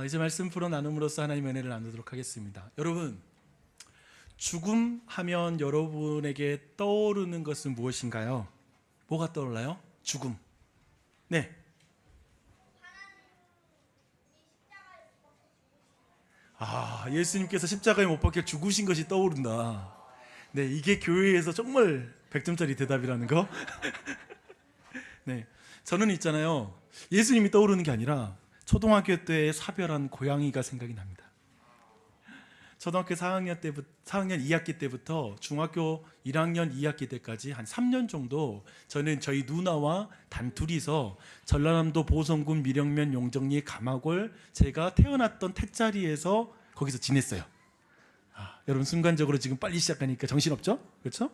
이제 말씀 풀어 나눔으로써 하나님의 은혜를 나누도록 하겠습니다. 여러분, 죽음하면 여러분에게 떠오르는 것은 무엇인가요? 뭐가 떠올라요? 죽음. 네. 예수님께서 십자가에 못 박혀 죽으신 것이 떠오른다. 네, 이게 교회에서 정말 100점짜리 대답이라는 거. 네, 저는 있잖아요. 예수님이 떠오르는 게 아니라 초등학교 때 사별한 고양이가 생각이 납니다. 초등학교 4학년 2학기 때부터 중학교 1학년 2학기 때까지 한 3년 정도 저는 저희 누나와 단둘이서 전라남도 보성군 밀영면 용정리 가마골 제가 태어났던 택자리에서 거기서 지냈어요. 여러분 순간적으로 지금 빨리 시작하니까 정신없죠? 그렇죠?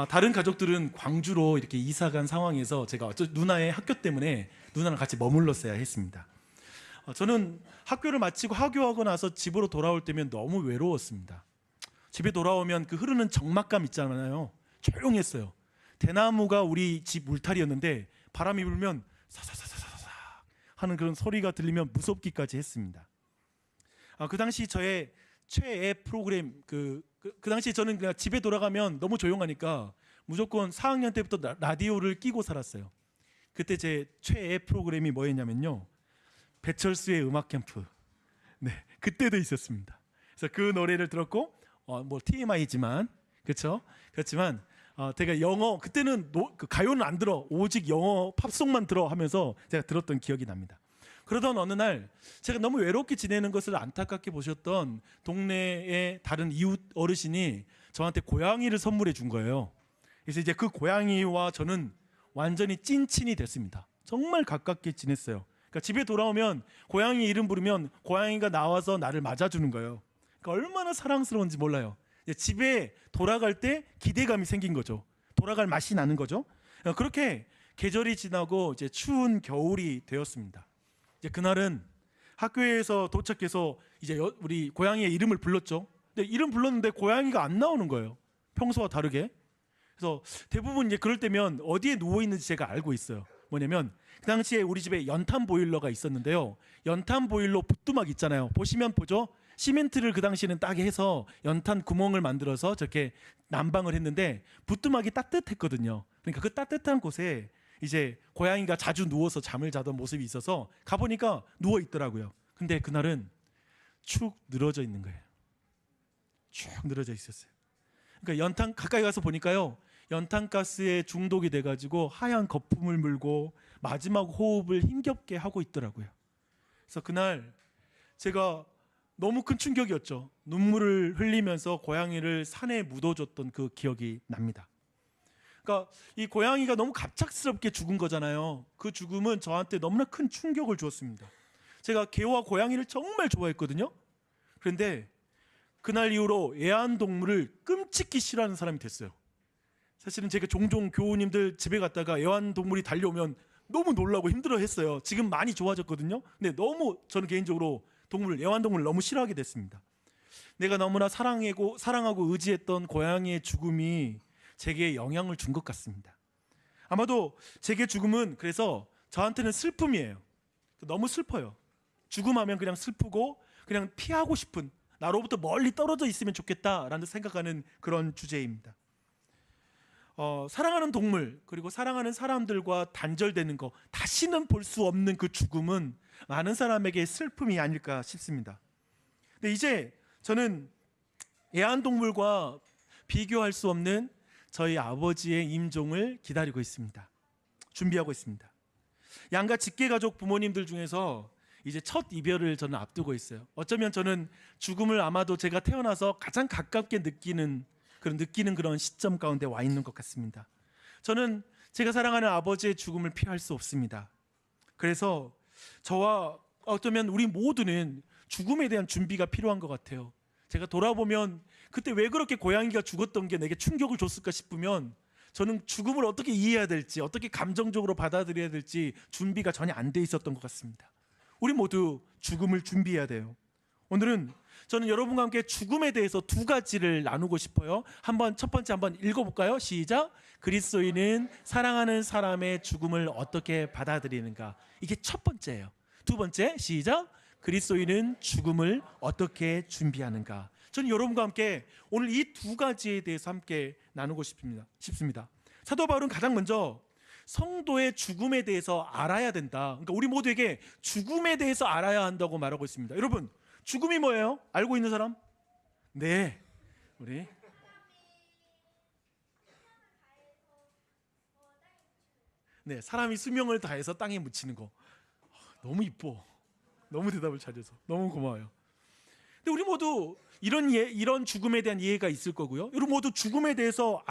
다른 가족들은 광주로 이렇게 이사 간 상황에서 제가 누나의 학교 때문에 누나랑 같이 머물렀어야 했습니다. 저는 학교를 마치고 하교하고 나서 집으로 돌아올 때면 너무 외로웠습니다. 집에 돌아오면 그 흐르는 적막감 있잖아요. 조용했어요. 대나무가 우리 집 울타리였는데 바람이 불면 사사사사사사 하는 그런 소리가 들리면 무섭기까지 했습니다. 그 당시 저의 최애 프로그램 그 당시 저는 그냥 집에 돌아가면 너무 조용하니까 무조건 4학년 때부터 라디오를 끼고 살았어요. 그때 제 최애 프로그램이 뭐였냐면요, 배철수의 음악 캠프. 네, 그때도 있었습니다. 그래서 그 노래를 들었고, 뭐 TMI지만 그렇죠. 그렇지만 제가 영어 그때는 그 가요는 안 들어, 오직 영어 팝송만 들어 하면서 제가 들었던 기억이 납니다. 그러던 어느 날 제가 너무 외롭게 지내는 것을 안타깝게 보셨던 동네의 다른 이웃 어르신이 저한테 고양이를 선물해 준 거예요. 그래서 이제 그 고양이와 저는 완전히 찐친이 됐습니다. 정말 가깝게 지냈어요. 그러니까 집에 돌아오면 고양이 이름 부르면 고양이가 나와서 나를 맞아주는 거예요. 그러니까 얼마나 사랑스러운지 몰라요. 집에 돌아갈 때 기대감이 생긴 거죠. 돌아갈 맛이 나는 거죠. 그렇게 계절이 지나고 이제 추운 겨울이 되었습니다. 이제 그날은 학교에서 도착해서 이제 우리 고양이의 이름을 불렀죠. 근데 이름 불렀는데 고양이가 안 나오는 거예요. 평소와 다르게. 그래서 대부분 이제 그럴 때면 어디에 누워 있는지 제가 알고 있어요. 뭐냐면 그 당시에 우리 집에 연탄 보일러가 있었는데요. 연탄 보일러 부뚜막 있잖아요. 보시면 보죠. 시멘트를 그 당시에는 따게 해서 연탄 구멍을 만들어서 저렇게 난방을 했는데 부뚜막이 따뜻했거든요. 그러니까 그 따뜻한 곳에 이제 고양이가 자주 누워서 잠을 자던 모습이 있어서 가보니까 누워 있더라고요. 근데 그날은 축 늘어져 있는 거예요. 쭉 늘어져 있었어요. 그러니까 연탄 가까이 가서 보니까요, 연탄가스에 중독이 돼가지고 하얀 거품을 물고 마지막 호흡을 힘겹게 하고 있더라고요. 그래서 그날 제가 너무 큰 충격이었죠. 눈물을 흘리면서 고양이를 산에 묻어줬던 그 기억이 납니다. 그러니까 이 고양이가 너무 갑작스럽게 죽은 거잖아요. 그 죽음은 저한테 너무나 큰 충격을 주었습니다. 제가 개와 고양이를 정말 좋아했거든요. 그런데 그날 이후로 애완동물을 끔찍히 싫어하는 사람이 됐어요. 사실은 제가 종종 교우님들 집에 갔다가 애완동물이 달려오면 너무 놀라고 힘들어했어요. 지금 많이 좋아졌거든요. 근데 너무 저는 개인적으로 애완동물을 너무 싫어하게 됐습니다. 내가 너무나 사랑하고 의지했던 고양이의 죽음이 제게 영향을 준 것 같습니다. 아마도 제게 죽음은 그래서 저한테는 슬픔이에요. 너무 슬퍼요. 죽음하면 그냥 슬프고 그냥 피하고 싶은, 나로부터 멀리 떨어져 있으면 좋겠다라는 생각하는 그런 주제입니다. 사랑하는 동물 그리고 사랑하는 사람들과 단절되는 거, 다시는 볼 수 없는 그 죽음은 많은 사람에게 슬픔이 아닐까 싶습니다. 근데 이제 저는 애완동물과 비교할 수 없는 저희 아버지의 임종을 기다리고 있습니다. 준비하고 있습니다. 양가 직계가족 부모님들 중에서 이제 첫 이별을 저는 앞두고 있어요. 어쩌면 저는 죽음을 아마도 제가 태어나서 가장 가깝게 느끼는 그런 시점 가운데 와 있는 것 같습니다. 저는 제가 사랑하는 아버지의 죽음을 피할 수 없습니다. 그래서 저와 어쩌면 우리 모두는 죽음에 대한 준비가 필요한 것 같아요. 제가 돌아보면 그때 왜 그렇게 고양이가 죽었던 게 내게 충격을 줬을까 싶으면 저는 죽음을 어떻게 이해해야 될지, 어떻게 감정적으로 받아들여야 될지 준비가 전혀 안 돼 있었던 것 같습니다. 우리 모두 죽음을 준비해야 돼요. 오늘은 저는 여러분과 함께 죽음에 대해서 두 가지를 나누고 싶어요. 첫 번째 한번 읽어볼까요? 시작. 그리스도인은 사랑하는 사람의 죽음을 어떻게 받아들이는가. 이게 첫 번째예요. 두 번째, 시작. 그리스도인은 죽음을 어떻게 준비하는가? 저는 여러분과 함께 오늘 이 두 가지에 대해서 함께 나누고 싶습니다. 사도 바울은 가장 먼저 성도의 죽음에 대해서 알아야 된다. 그러니까 우리 모두에게 죽음에 대해서 알아야 한다고 말하고 있습니다. 여러분, 죽음이 뭐예요? 알고 있는 사람? 네, 우리 네, 사람이 수명을 다해서 땅에 묻히는 거. 너무 이뻐. 너무 대답을 잘해서 너무 고마워요. 근데 우리 모두 이런 죽음에 대한 이해가 있을 거고요. 여러분 모두 죽음에 대해서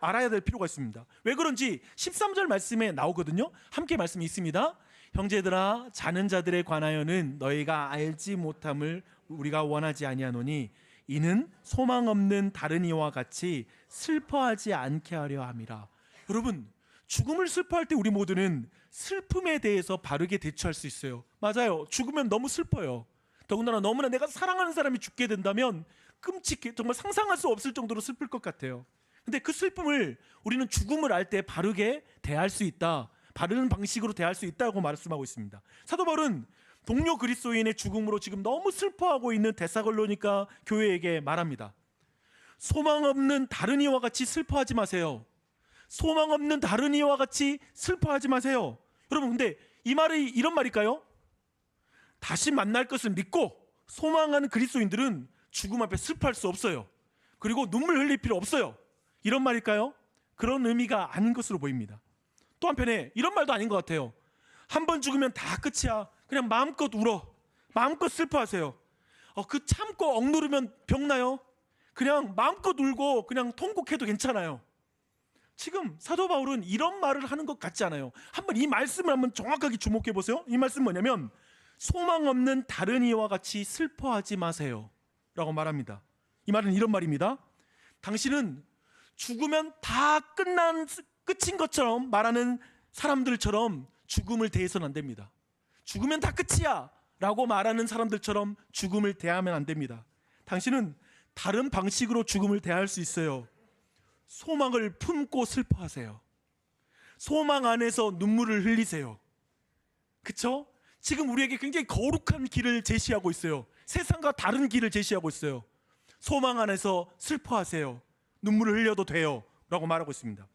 알아야 될 필요가 있습니다. 왜 그런지 13절 말씀에 나오거든요. 함께 말씀이 있습니다. 형제들아, 자는 자들에 관하여는 너희가 알지 못함을 우리가 원하지 아니하노니 이는 소망 없는 다른 이와 같이 슬퍼하지 않게 하려 함이라. 여러분, 죽음을 슬퍼할 때 우리 모두는 슬픔에 대해서 바르게 대처할 수 있어요. 맞아요. 죽으면 너무 슬퍼요. 더군다나 너무나 내가 사랑하는 사람이 죽게 된다면 끔찍해, 정말 상상할 수 없을 정도로 슬플 것 같아요. 근데 그 슬픔을 우리는 죽음을 알 때 바르게 대할 수 있다, 바르는 방식으로 대할 수 있다고 말씀하고 있습니다. 사도 바울은 동료 그리스도인의 죽음으로 지금 너무 슬퍼하고 있는 데살로니가 교회에게 말합니다. 소망 없는 다른 이와 같이 슬퍼하지 마세요. 소망 없는 다른 이와 같이 슬퍼하지 마세요. 여러분, 근데 이 말이 이런 말일까요? 다시 만날 것을 믿고 소망하는 그리스도인들은 죽음 앞에 슬퍼할 수 없어요. 그리고 눈물 흘릴 필요 없어요. 이런 말일까요? 그런 의미가 아닌 것으로 보입니다. 또 한편에 이런 말도 아닌 것 같아요. 한 번 죽으면 다 끝이야. 그냥 마음껏 울어. 마음껏 슬퍼하세요. 그 참고 억누르면 병나요? 그냥 마음껏 울고 그냥 통곡해도 괜찮아요. 지금 사도 바울은 이런 말을 하는 것 같지 않아요. 한번 이 말씀을 한번 정확하게 주목해 보세요. 이 말씀은 뭐냐면 소망 없는 다른 이와 같이 슬퍼하지 마세요 라고 말합니다. 이 말은 이런 말입니다. 당신은 죽으면 다 끝인 것처럼 말하는 사람들처럼 죽음을 대해서는 안 됩니다. 죽으면 다 끝이야 라고 말하는 사람들처럼 죽음을 대하면 안 됩니다. 당신은 다른 방식으로 죽음을 대할 수 있어요. 소망을 품고 슬퍼하세요. 소망 안에서 눈물을 흘리세요. 그쵸? 지금 우리에게 굉장히 거룩한 길을 제시하고 있어요. 세상과 다른 길을 제시하고 있어요. 소망 안에서 슬퍼하세요. 눈물을 흘려도 돼요 라고 말하고 있습니다.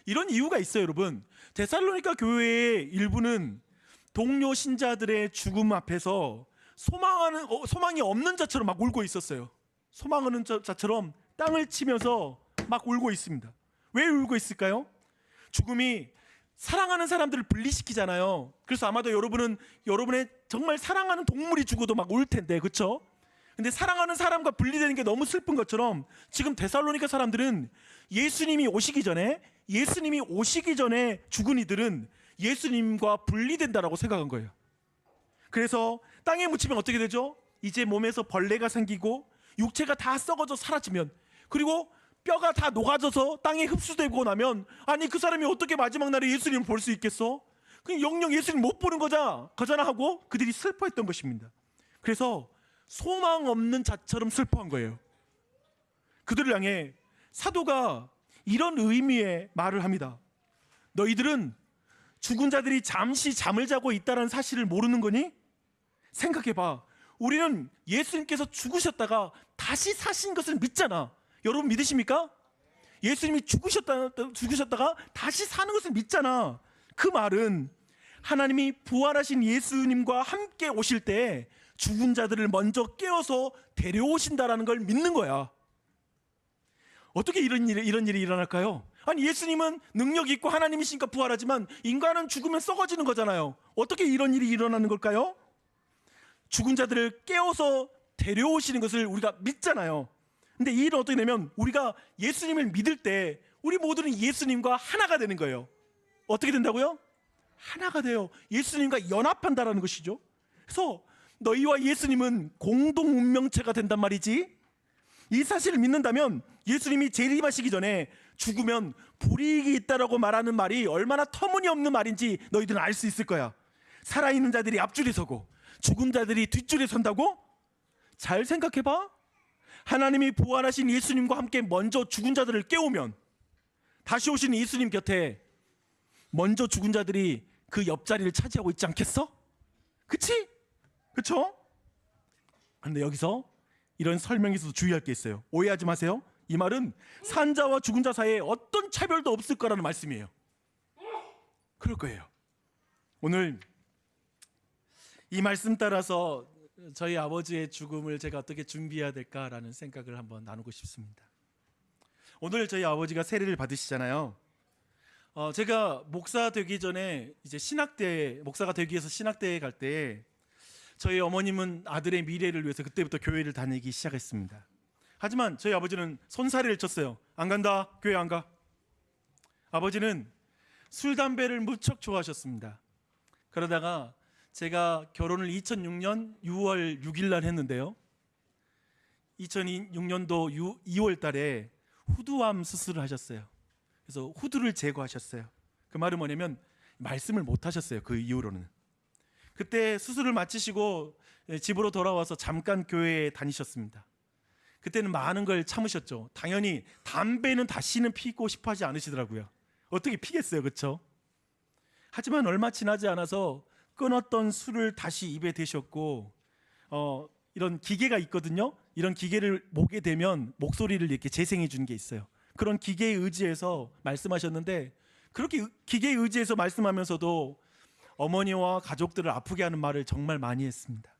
이런 이유가 있어요. 여러분, 데살로니가 교회의 일부는 동료 신자들의 죽음 앞에서 소망이 없는 자처럼 막 울고 있었어요. 소망하는 자처럼 땅을 치면서 막 울고 있습니다. 왜 울고 있을까요? 죽음이 사랑하는 사람들을 분리시키잖아요. 그래서 아마도 여러분은 여러분의 정말 사랑하는 동물이 죽어도 막 울 텐데, 그렇죠? 근데 사랑하는 사람과 분리되는 게 너무 슬픈 것처럼 지금 데살로니가 사람들은 예수님이 오시기 전에 죽은 이들은 예수님과 분리된다라고 생각한 거예요. 그래서 땅에 묻히면 어떻게 되죠? 이제 몸에서 벌레가 생기고 육체가 다 썩어져 사라지면, 그리고 뼈가 다 녹아져서 땅에 흡수되고 나면, 아니 그 사람이 어떻게 마지막 날에 예수님을 볼 수 있겠어? 그냥 영영 예수님 못 보는 거잖아 하고 그들이 슬퍼했던 것입니다. 그래서 소망 없는 자처럼 슬퍼한 거예요. 그들을 향해 사도가 이런 의미의 말을 합니다. 너희들은 죽은 자들이 잠시 잠을 자고 있다는 사실을 모르는 거니? 생각해봐. 우리는 예수님께서 죽으셨다가 다시 사신 것을 믿잖아. 여러분 믿으십니까? 예수님이 죽으셨다가 다시 사는 것을 믿잖아. 그 말은 하나님이 부활하신 예수님과 함께 오실 때 죽은 자들을 먼저 깨워서 데려오신다라는 걸 믿는 거야. 어떻게 이런 일이 일어날까요? 아니 예수님은 능력 있고 하나님이시니까 부활하지만 인간은 죽으면 썩어지는 거잖아요. 어떻게 이런 일이 일어나는 걸까요? 죽은 자들을 깨워서 데려오시는 것을 우리가 믿잖아요. 근데 이 일은 어떻게 되면 우리가 예수님을 믿을 때 우리 모두는 예수님과 하나가 되는 거예요. 어떻게 된다고요? 하나가 돼요. 예수님과 연합한다라는 것이죠. 그래서 너희와 예수님은 공동 운명체가 된단 말이지. 이 사실을 믿는다면 예수님이 재림하시기 전에 죽으면 불이익이 있다라고 말하는 말이 얼마나 터무니없는 말인지 너희들은 알 수 있을 거야. 살아있는 자들이 앞줄에 서고 죽은 자들이 뒷줄에 선다고? 잘 생각해봐. 하나님이 부활하신 예수님과 함께 먼저 죽은 자들을 깨우면 다시 오신 예수님 곁에 먼저 죽은 자들이 그 옆자리를 차지하고 있지 않겠어? 그치? 그렇죠? 그런데 여기서 이런 설명에서도 주의할 게 있어요. 오해하지 마세요. 이 말은 산자와 죽은 자 사이에 어떤 차별도 없을 거라는 말씀이에요. 그럴 거예요. 오늘 이 말씀 따라서 저희 아버지의 죽음을 제가 어떻게 준비해야 될까라는 생각을 한번 나누고 싶습니다. 오늘 저희 아버지가 세례를 받으시잖아요. 제가 목사 되기 전에 이제 신학대 목사가 되기 위해서 신학대에 갈 때 저희 어머님은 아들의 미래를 위해서 그때부터 교회를 다니기 시작했습니다. 하지만 저희 아버지는 손사래를 쳤어요. 안 간다. 교회 안 가. 아버지는 술 담배를 무척 좋아하셨습니다. 그러다가 제가 결혼을 2006년 6월 6일 날 했는데요. 2006년도 2월 달에 후두암 수술을 하셨어요. 그래서 후두를 제거하셨어요. 그 말은 뭐냐면 말씀을 못 하셨어요. 그 이후로는. 그때 수술을 마치시고 집으로 돌아와서 잠깐 교회에 다니셨습니다. 그때는 많은 걸 참으셨죠. 당연히 담배는 다시는 피고 싶어 하지 않으시더라고요. 어떻게 피겠어요, 그렇죠? 하지만 얼마 지나지 않아서 끊었던 술을 다시 입에 대셨고 이런 기계가 있거든요. 이런 기계를 보게 되면 목소리를 이렇게 재생해 주는 게 있어요. 그런 기계에 의지해서 말씀하셨는데 그렇게 기계에 의지해서 말씀하면서도 어머니와 가족들을 아프게 하는 말을 정말 많이 했습니다.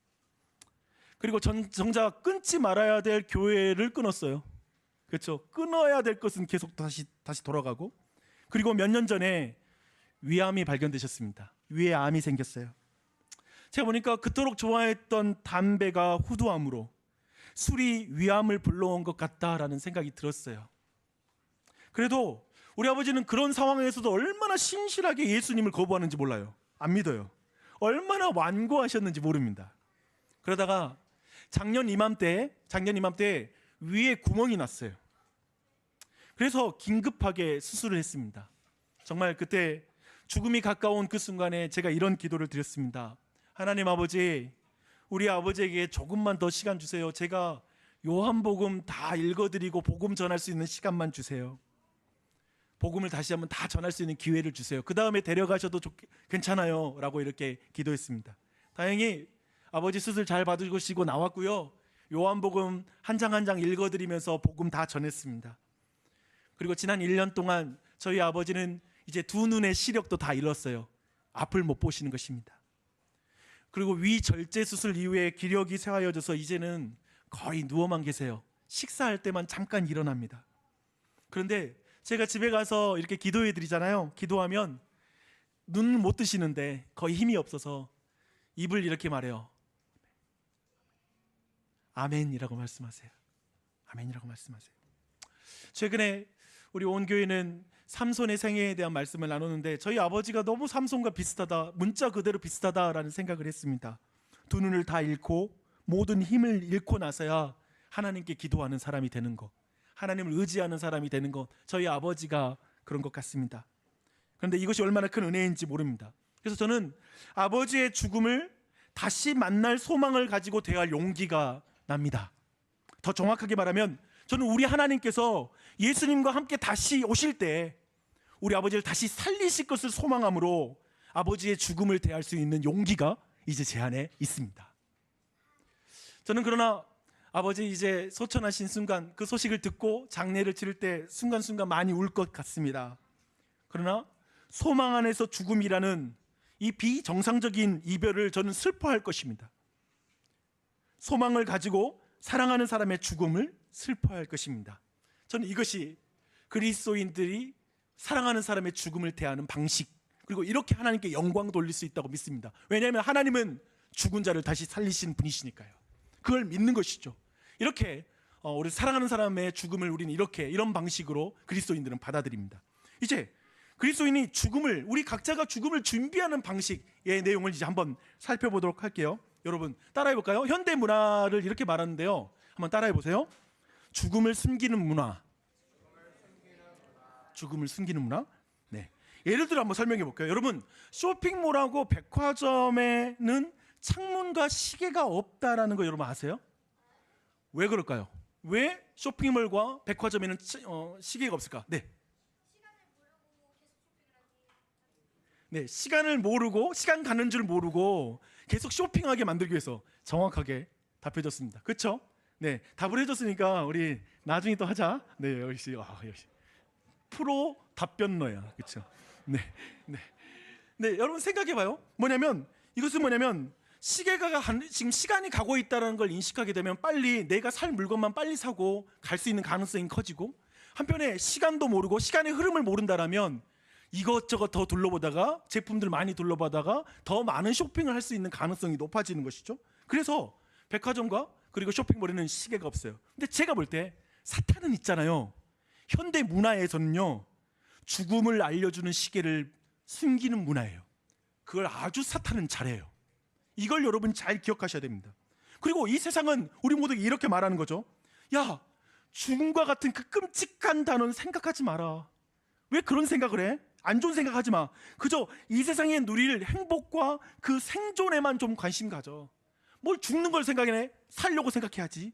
그리고 정작 끊지 말아야 될 교회를 끊었어요. 그렇죠? 끊어야 될 것은 계속 다시 돌아가고, 그리고 몇 년 전에 위암이 발견되셨습니다. 위에 암이 생겼어요. 제가 보니까 그토록 좋아했던 담배가 후두암으로 술이 위암을 불러온 것 같다라는 생각이 들었어요. 그래도 우리 아버지는 그런 상황에서도 얼마나 신실하게 예수님을 거부하는지 몰라요. 안 믿어요. 얼마나 완고하셨는지 모릅니다. 그러다가 작년 이맘때 위에 구멍이 났어요. 그래서 긴급하게 수술을 했습니다. 정말 그때 죽음이 가까운 그 순간에 제가 이런 기도를 드렸습니다. 하나님 아버지, 우리 아버지에게 조금만 더 시간 주세요. 제가 요한복음 다 읽어드리고 복음 전할 수 있는 시간만 주세요. 복음을 다시 한번 다 전할 수 있는 기회를 주세요. 그 다음에 데려가셔도 괜찮아요 라고 이렇게 기도했습니다. 다행히 아버지 수술 잘 받으시고 나왔고요. 요한복음 한 장 한 장 읽어드리면서 복음 다 전했습니다. 그리고 지난 1년 동안 저희 아버지는 이제 두 눈의 시력도 다 잃었어요. 앞을 못 보시는 것입니다. 그리고 위절제 수술 이후에 기력이 쇠하여져서 이제는 거의 누워만 계세요. 식사할 때만 잠깐 일어납니다. 그런데 제가 집에 가서 이렇게 기도해 드리잖아요. 기도하면 눈을 못 뜨시는데 거의 힘이 없어서 입을 이렇게 말해요. 아멘이라고 말씀하세요. 아멘이라고 말씀하세요. 최근에 우리 온 교회는 삼손의 생애에 대한 말씀을 나누는데 저희 아버지가 너무 삼손과 비슷하다, 문자 그대로 비슷하다라는 생각을 했습니다. 두 눈을 다 잃고 모든 힘을 잃고 나서야 하나님께 기도하는 사람이 되는 것, 하나님을 의지하는 사람이 되는 것, 저희 아버지가 그런 것 같습니다. 그런데 이것이 얼마나 큰 은혜인지 모릅니다. 그래서 저는 아버지의 죽음을 다시 만날 소망을 가지고 대할 용기가 납니다. 더 정확하게 말하면 저는 우리 하나님께서 예수님과 함께 다시 오실 때 우리 아버지를 다시 살리실 것을 소망함으로 아버지의 죽음을 대할 수 있는 용기가 이제 제 안에 있습니다. 저는 그러나 아버지 이제 소천하신 순간, 그 소식을 듣고 장례를 치를 때 순간순간 많이 울 것 같습니다. 그러나 소망 안에서 죽음이라는 이 비정상적인 이별을 저는 슬퍼할 것입니다. 소망을 가지고 사랑하는 사람의 죽음을 슬퍼할 것입니다. 저는 이것이 그리스도인들이 사랑하는 사람의 죽음을 대하는 방식, 그리고 이렇게 하나님께 영광 돌릴 수 있다고 믿습니다. 왜냐하면 하나님은 죽은 자를 다시 살리시는 분이시니까요. 그걸 믿는 것이죠. 이렇게 우리 사랑하는 사람의 죽음을 우리는 이런 방식으로 그리스도인들은 받아들입니다. 이제 그리스도인이 죽음을, 우리 각자가 죽음을 준비하는 방식의 내용을 이제 한번 살펴보도록 할게요. 여러분 따라해 볼까요? 현대 문화를 이렇게 말하는데요. 한번 따라해 보세요. 죽음을 숨기는 문화. 죽음을 숨기는 문화. 네. 예를 들어 한번 설명해 볼게요. 여러분, 쇼핑몰하고 백화점에는 창문과 시계가 없다라는 거 여러분 아세요? 왜 그럴까요? 왜 쇼핑몰과 백화점에는 시계가 없을까? 네. 네, 시간을 모르고 시간 가는 줄 모르고 계속 쇼핑하게 만들기 위해서 정확하게 답해줬습니다. 그렇죠? 네, 답을 해줬으니까 우리 나중에 또 하자. 네, 역시 역시 프로 답변러야. 그렇죠? 네, 네, 네. 여러분 생각해봐요. 이것은 뭐냐면 지금 시간이 가고 있다는 걸 인식하게 되면 빨리 내가 살 물건만 빨리 사고 갈 수 있는 가능성이 커지고, 한편에 시간도 모르고 시간의 흐름을 모른다라면 이것저것 더 둘러보다가 제품들 많이 둘러보다가 더 많은 쇼핑을 할 수 있는 가능성이 높아지는 것이죠. 그래서 백화점과 그리고 쇼핑몰에는 시계가 없어요. 근데 제가 볼 때 사탄은 있잖아요. 현대 문화에서는요, 죽음을 알려주는 시계를 숨기는 문화예요. 그걸 아주 사탄은 잘해요. 이걸 여러분 잘 기억하셔야 됩니다. 그리고 이 세상은 우리 모두에게 이렇게 말하는 거죠. 야, 죽음과 같은 그 끔찍한 단어는 생각하지 마라. 왜 그런 생각을 해? 안 좋은 생각하지 마. 그저 이 세상에 누릴 행복과 그 생존에만 좀 관심 가져. 뭘 죽는 걸 생각해? 살려고 생각해야지.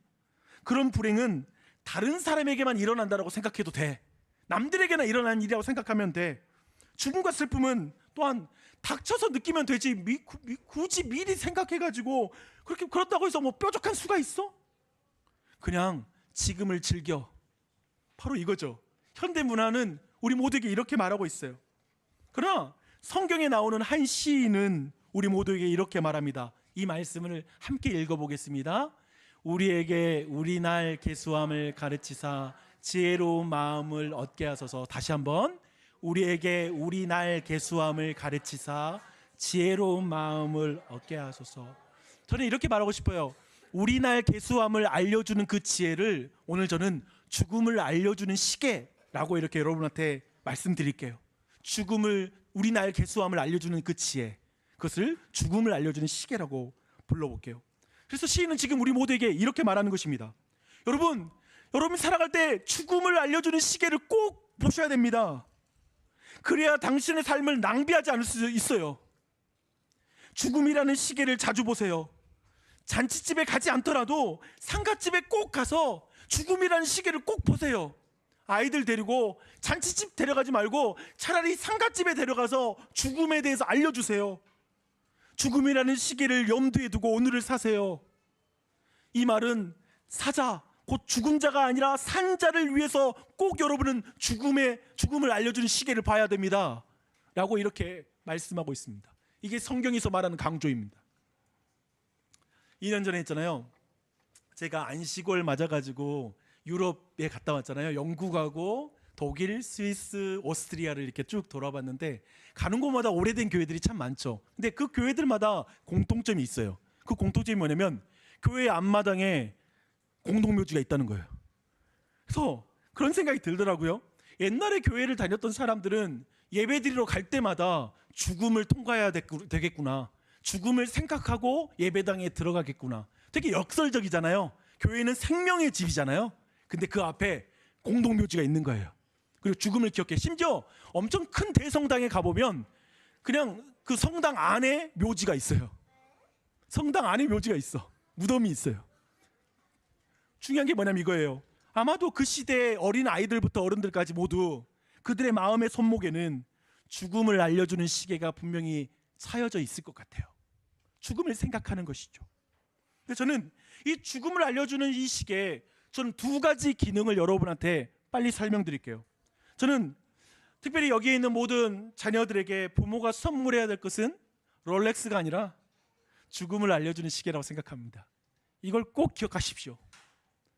그런 불행은 다른 사람에게만 일어난다고 생각해도 돼. 남들에게나 일어난 일이라고 생각하면 돼. 죽음과 슬픔은 또한 닥쳐서 느끼면 되지, 굳이 미리 생각해가지고 그렇다고 해서 뭐 뾰족한 수가 있어? 그냥 지금을 즐겨. 바로 이거죠. 현대 문화는 우리 모두에게 이렇게 말하고 있어요. 그러나 성경에 나오는 한 시인은 우리 모두에게 이렇게 말합니다. 이 말씀을 함께 읽어보겠습니다. 우리에게 우리날 계수함을 가르치사 지혜로운 마음을 얻게 하소서. 다시 한번, 우리에게 우리날 계수함을 가르치사 지혜로운 마음을 얻게 하소서. 저는 이렇게 말하고 싶어요. 우리날 계수함을 알려주는 그 지혜를 오늘 저는 죽음을 알려주는 시계라고 이렇게 여러분한테 말씀드릴게요. 우리날 계수함을 알려주는 그 지혜, 그것을 죽음을 알려주는 시계라고 불러볼게요. 그래서 시인은 지금 우리 모두에게 이렇게 말하는 것입니다. 여러분 살아갈 때 죽음을 알려주는 시계를 꼭 보셔야 됩니다. 그래야 당신의 삶을 낭비하지 않을 수 있어요. 죽음이라는 시계를 자주 보세요. 잔치집에 가지 않더라도 상갓집에 꼭 가서 죽음이라는 시계를 꼭 보세요. 아이들 데리고 잔치집 데려가지 말고 차라리 상갓집에 데려가서 죽음에 대해서 알려주세요. 죽음이라는 시계를 염두에 두고 오늘을 사세요. 이 말은 사자, 곧 죽은 자가 아니라 산 자를 위해서 꼭 여러분은 죽음을 알려주는 시계를 봐야 됩니다 라고 이렇게 말씀하고 있습니다. 이게 성경에서 말하는 강조입니다. 2년 전에 했잖아요. 제가 안식월 맞아가지고 유럽에 갔다 왔잖아요. 영국하고 독일, 스위스, 오스트리아를 이렇게 쭉 돌아봤는데 가는 곳마다 오래된 교회들이 참 많죠. 근데 그 교회들마다 공통점이 있어요. 그 공통점이 뭐냐면 교회 앞마당에 공동묘지가 있다는 거예요. 그래서 그런 생각이 들더라고요. 옛날에 교회를 다녔던 사람들은 예배드리러 갈 때마다 죽음을 통과해야 되겠구나, 죽음을 생각하고 예배당에 들어가겠구나. 되게 역설적이잖아요. 교회는 생명의 집이잖아요. 근데 그 앞에 공동묘지가 있는 거예요. 그리고 죽음을 기억해. 심지어 엄청 큰 대성당에 가보면 그냥 그 성당 안에 묘지가 있어요. 성당 안에 묘지가 있어. 무덤이 있어요. 중요한 게 뭐냐면 이거예요. 아마도 그 시대의 어린 아이들부터 어른들까지 모두 그들의 마음의 손목에는 죽음을 알려주는 시계가 분명히 차여져 있을 것 같아요. 죽음을 생각하는 것이죠. 근데 저는 이 죽음을 알려주는 이 시계에 저는 두 가지 기능을 여러분한테 빨리 설명드릴게요. 저는 특별히 여기에 있는 모든 자녀들에게 부모가 선물해야 될 것은 롤렉스가 아니라 죽음을 알려주는 시계라고 생각합니다. 이걸 꼭 기억하십시오.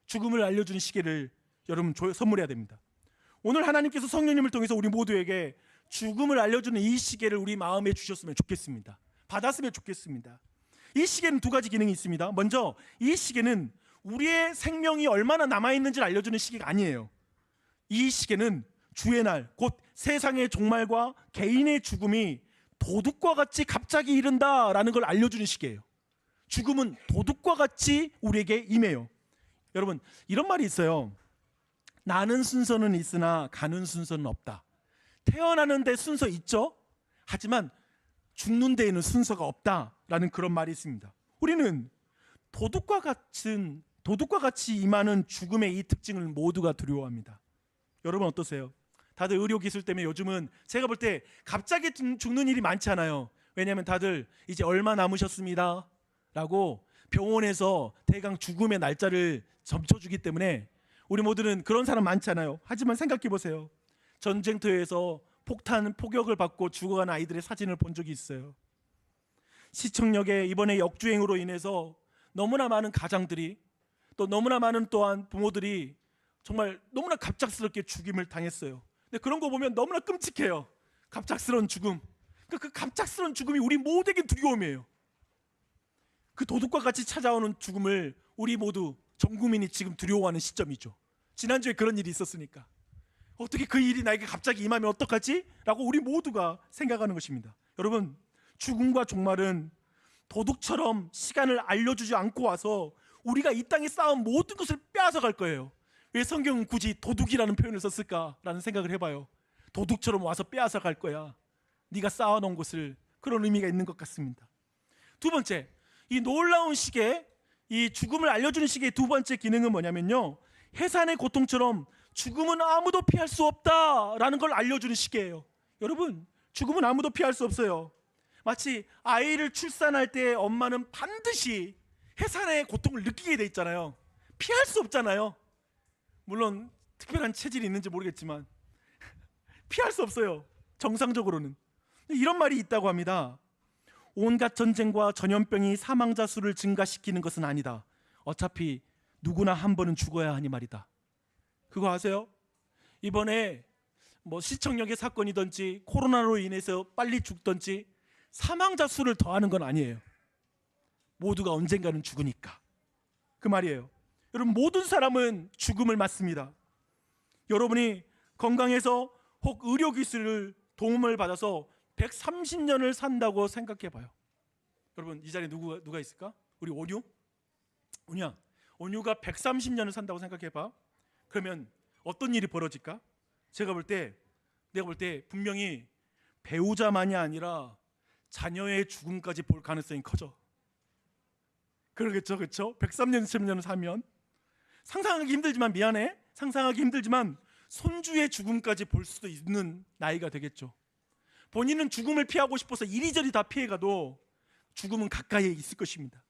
죽음을 알려주는 시계를 여러분 선물해야 됩니다. 오늘 하나님께서 성령님을 통해서 우리 모두에게 죽음을 알려주는 이 시계를 우리 마음에 주셨으면 좋겠습니다. 받았으면 좋겠습니다. 이 시계는 두 가지 기능이 있습니다. 먼저 이 시계는 우리의 생명이 얼마나 남아있는지를 알려주는 시계가 아니에요. 이 시계는 주의 날, 곧 세상의 종말과 개인의 죽음이 도둑과 같이 갑자기 이른다라는 걸 알려주는 시계예요. 죽음은 도둑과 같이 우리에게 임해요. 여러분, 이런 말이 있어요. 나는 순서는 있으나 가는 순서는 없다. 태어나는 데 순서 있죠? 하지만 죽는 데에는 순서가 없다라는 그런 말이 있습니다. 우리는 도둑과 같이 임하는 죽음의 이 특징을 모두가 두려워합니다. 여러분 어떠세요? 다들 의료기술 때문에 요즘은 제가 볼 때 갑자기 죽는 일이 많지 않아요. 왜냐하면 다들 이제 얼마 남으셨습니다 라고 병원에서 대강 죽음의 날짜를 점쳐주기 때문에 우리 모두는 그런 사람 많지 않아요. 하지만 생각해 보세요. 전쟁터에서 폭탄, 포격을 받고 죽어간 아이들의 사진을 본 적이 있어요. 시청역에 이번에 역주행으로 인해서 너무나 많은 가장들이, 또 너무나 많은 또한 부모들이 정말 너무나 갑작스럽게 죽임을 당했어요. 근데 그런 거 보면 너무나 끔찍해요. 갑작스러운 죽음. 그 갑작스러운 죽음이 우리 모두에게 두려움이에요. 그 도둑과 같이 찾아오는 죽음을 우리 모두 전 국민이 지금 두려워하는 시점이죠. 지난주에 그런 일이 있었으니까 어떻게 그 일이 나에게 갑자기 임하면 어떡하지? 라고 우리 모두가 생각하는 것입니다. 여러분, 죽음과 종말은 도둑처럼 시간을 알려주지 않고 와서 우리가 이 땅에 쌓은 모든 것을 빼앗아 갈 거예요. 왜 성경은 굳이 도둑이라는 표현을 썼을까라는 생각을 해봐요. 도둑처럼 와서 빼앗아 갈 거야. 네가 쌓아놓은 것을. 그런 의미가 있는 것 같습니다. 두 번째, 이 놀라운 시계, 이 죽음을 알려주는 시계의 두 번째 기능은 뭐냐면요, 해산의 고통처럼 죽음은 아무도 피할 수 없다라는 걸 알려주는 시계예요. 여러분, 죽음은 아무도 피할 수 없어요. 마치 아이를 출산할 때 엄마는 반드시 해산의 고통을 느끼게 돼 있잖아요. 피할 수 없잖아요. 물론 특별한 체질이 있는지 모르겠지만 피할 수 없어요. 정상적으로는. 이런 말이 있다고 합니다. 온갖 전쟁과 전염병이 사망자 수를 증가시키는 것은 아니다. 어차피 누구나 한 번은 죽어야 하니 말이다. 그거 아세요? 이번에 뭐 시청역의 사건이든지 코로나로 인해서 빨리 죽든지 사망자 수를 더하는 건 아니에요. 모두가 언젠가는 죽으니까. 그 말이에요. 여러분, 모든 사람은 죽음을 맞습니다. 여러분이 건강해서 혹 의료기술을 도움을 받아서 130년을 산다고 생각해 봐요. 여러분, 이 자리에 누가 있을까? 우리 온유? 온유가 130년을 산다고 생각해 봐. 그러면 어떤 일이 벌어질까? 내가 볼 때 분명히 배우자만이 아니라 자녀의 죽음까지 볼 가능성이 커져. 그러겠죠, 그렇죠? 130년을 살면 상상하기 힘들지만 손주의 죽음까지 볼 수도 있는 나이가 되겠죠. 본인은 죽음을 피하고 싶어서 이리저리 다 피해가도 죽음은 가까이에 있을 것입니다.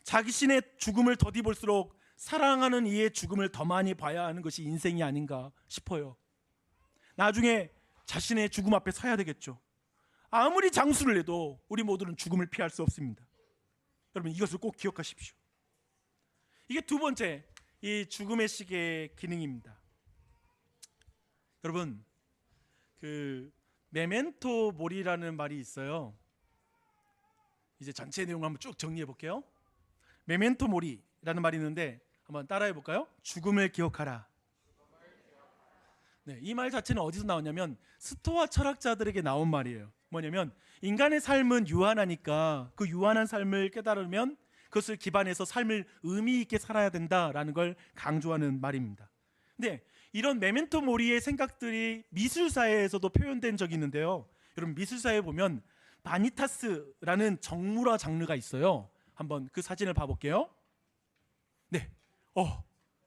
자신의 죽음을 더디 볼수록 사랑하는 이의 죽음을 더 많이 봐야 하는 것이 인생이 아닌가 싶어요. 나중에 자신의 죽음 앞에 서야 되겠죠. 아무리 장수를 해도 우리 모두는 죽음을 피할 수 없습니다. 여러분, 이것을 꼭 기억하십시오. 이게 두 번째, 이 죽음의 시계의 기능입니다. 여러분, 그 메멘토 모리라는 말이 있어요. 이제 전체 내용을 한번 쭉 정리해 볼게요. 메멘토 모리라는 말이 있는데 한번 따라해 볼까요? 죽음을 기억하라. 네, 이 말 자체는 어디서 나왔냐면 스토아 철학자들에게 나온 말이에요. 뭐냐면 인간의 삶은 유한하니까 그 유한한 삶을 깨달으면 그것을 기반해서 삶을 의미 있게 살아야 된다라는 걸 강조하는 말입니다. 근데 이런 메멘토 모리의 생각들이 미술사회에서도 표현된 적이 있는데요. 여러분, 미술사회에 보면 바니타스라는 정물화 장르가 있어요. 한번 그 사진을 봐볼게요. 네,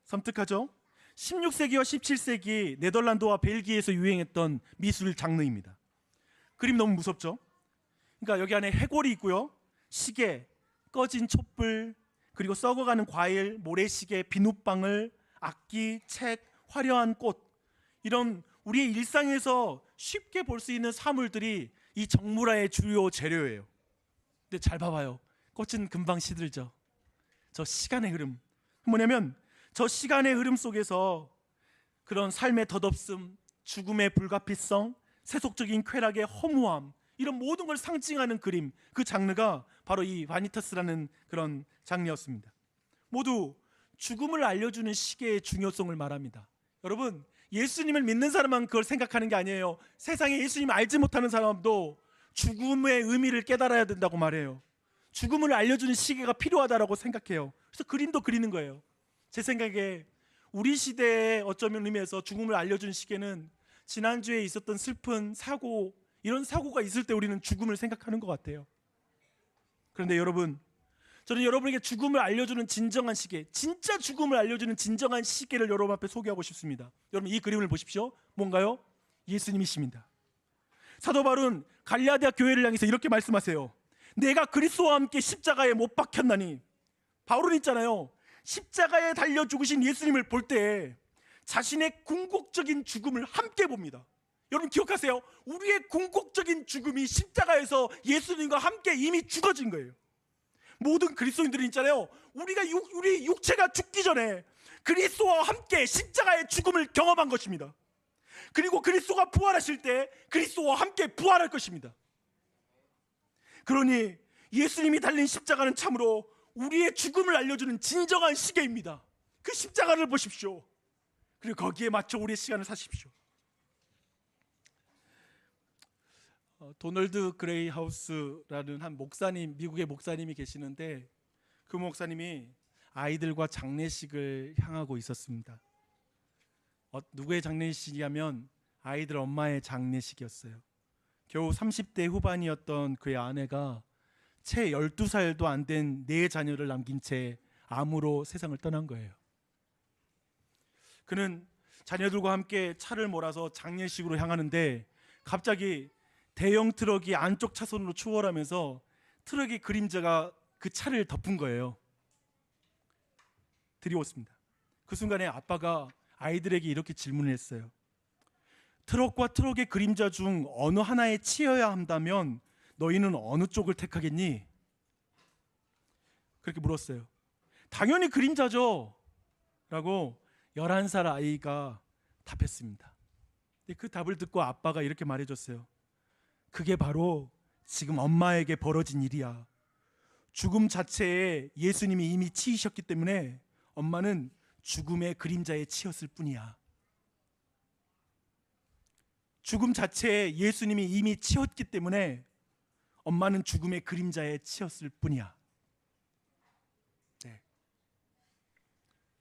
섬뜩하죠? 16세기와 17세기 네덜란드와 벨기에에서 유행했던 미술 장르입니다. 그림 너무 무섭죠? 그러니까 여기 안에 해골이 있고요, 시계, 꺼진 촛불, 그리고 썩어가는 과일, 모래시계, 비눗방울, 악기, 책, 화려한 꽃, 이런 우리의 일상에서 쉽게 볼 수 있는 사물들이 이 정물화의 주요 재료예요. 근데 잘 봐봐요. 꽃은 금방 시들죠. 저 시간의 흐름, 뭐냐면 저 시간의 흐름 속에서 그런 삶의 덧없음, 죽음의 불가피성, 세속적인 쾌락의 허무함, 이런 모든 걸 상징하는 그림, 그 장르가 바로 이 바니타스라는 그런 장르였습니다. 모두 죽음을 알려주는 시계의 중요성을 말합니다. 여러분, 예수님을 믿는 사람만 그걸 생각하는 게 아니에요. 세상에 예수님을 알지 못하는 사람도 죽음의 의미를 깨달아야 된다고 말해요. 죽음을 알려주는 시계가 필요하다고 생각해요. 그래서 그림도 그리는 거예요. 제 생각에 우리 시대에 어쩌면 의미에서 죽음을 알려주는 시계는 지난주에 있었던 슬픈 사고, 이런 사고가 있을 때 우리는 죽음을 생각하는 것 같아요. 그런데 여러분, 저는 여러분에게 죽음을 알려주는 진정한 시계, 진짜 죽음을 알려주는 진정한 시계를 여러분 앞에 소개하고 싶습니다. 여러분, 이 그림을 보십시오. 뭔가요? 예수님이십니다. 사도 바울은 갈라디아 교회를 향해서 이렇게 말씀하세요. 내가 그리스도와 함께 십자가에 못 박혔나니. 바울은 있잖아요, 십자가에 달려 죽으신 예수님을 볼 때 자신의 궁극적인 죽음을 함께 봅니다. 여러분 기억하세요. 우리의 궁극적인 죽음이 십자가에서 예수님과 함께 이미 죽어진 거예요. 모든 그리스도인들은 있잖아요, 우리 육체가 죽기 전에 그리스도와 함께 십자가의 죽음을 경험한 것입니다. 그리고 그리스도가 부활하실 때 그리스도와 함께 부활할 것입니다. 그러니 예수님이 달린 십자가는 참으로 우리의 죽음을 알려주는 진정한 시계입니다. 그 십자가를 보십시오. 그리고 거기에 맞춰 우리의 시간을 사십시오. 도널드 그레이 하우스라는 한 목사님, 미국의 목사님이 계시는데, 그 목사님이 아이들과 장례식을 향하고 있었습니다. 누구의 장례식이냐면 아이들 엄마의 장례식이었어요. 겨우 30대 후반이었던 그의 아내가 채 12살도 안 된 4자녀를 남긴 채 암으로 세상을 떠난 거예요. 그는 자녀들과 함께 차를 몰아서 장례식으로 향하는데 갑자기 대형 트럭이 안쪽 차선으로 추월하면서 트럭의 그림자가 그 차를 덮은 거예요. 들이웠습니다. 그 순간에 아빠가 아이들에게 이렇게 질문을 했어요. 트럭과 트럭의 그림자 중 어느 하나에 치여야 한다면 너희는 어느 쪽을 택하겠니? 그렇게 물었어요. 당연히 그림자죠 라고 11살 아이가 답했습니다. 그 답을 듣고 아빠가 이렇게 말해줬어요. 그게 바로 지금 엄마에게 벌어진 일이야. 죽음 자체에 예수님이 이미 치이셨기 때문에 엄마는 죽음의 그림자에 치였을 뿐이야. 죽음 자체에 예수님이 이미 치였기 때문에 엄마는 죽음의 그림자에 치였을 뿐이야. 네.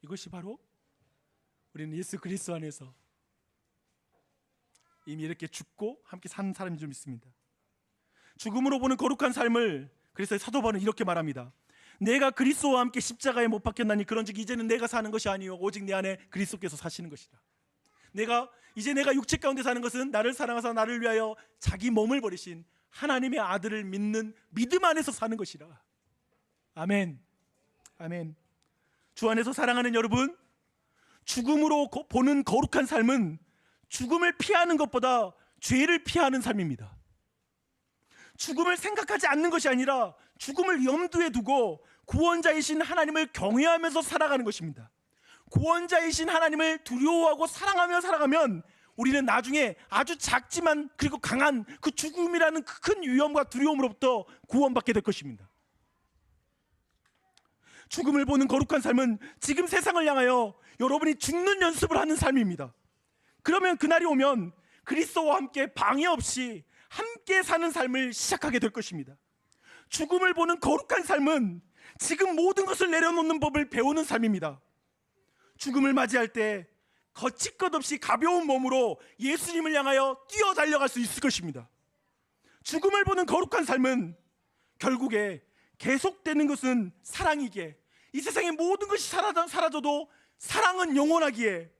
이것이 바로 우리는 예수 그리스도 안에서 이미 이렇게 죽고 함께 산 사람인 줄 믿습니다. 죽음으로 보는 거룩한 삶을, 그래서 사도 바울은 이렇게 말합니다. 내가 그리스도와 함께 십자가에 못 박혔나니 그런즉 이제는 내가 사는 것이 아니요 오직 내 안에 그리스도께서 사시는 것이다. 내가 육체 가운데 사는 것은 나를 사랑하사 나를 위하여 자기 몸을 버리신 하나님의 아들을 믿는 믿음 안에서 사는 것이라. 아멘. 아멘. 주 안에서 사랑하는 여러분, 죽음으로 보는 거룩한 삶은 죽음을 피하는 것보다 죄를 피하는 삶입니다. 죽음을 생각하지 않는 것이 아니라 죽음을 염두에 두고 구원자이신 하나님을 경외하면서 살아가는 것입니다. 구원자이신 하나님을 두려워하고 사랑하며 살아가면 우리는 나중에 아주 작지만 그리고 강한 그 죽음이라는 큰 위험과 두려움으로부터 구원받게 될 것입니다. 죽음을 보는 거룩한 삶은 지금 세상을 향하여 여러분이 죽는 연습을 하는 삶입니다. 그러면 그날이 오면 그리스도와 함께 방해 없이 함께 사는 삶을 시작하게 될 것입니다. 죽음을 보는 거룩한 삶은 지금 모든 것을 내려놓는 법을 배우는 삶입니다. 죽음을 맞이할 때 거칠 것 없이 가벼운 몸으로 예수님을 향하여 뛰어 달려갈 수 있을 것입니다. 죽음을 보는 거룩한 삶은 결국에 계속되는 것은 사랑이기에, 이 세상의 모든 것이 사라져도 사랑은 영원하기에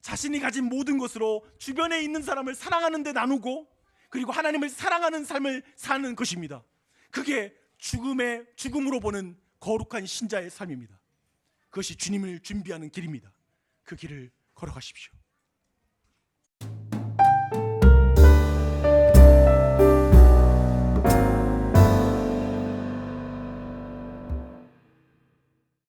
자신이 가진 모든 것으로 주변에 있는 사람을 사랑하는 데 나누고 그리고 하나님을 사랑하는 삶을 사는 것입니다. 그게 죽음으로 보는 거룩한 신자의 삶입니다. 그것이 주님을 준비하는 길입니다. 그 길을 걸어가십시오.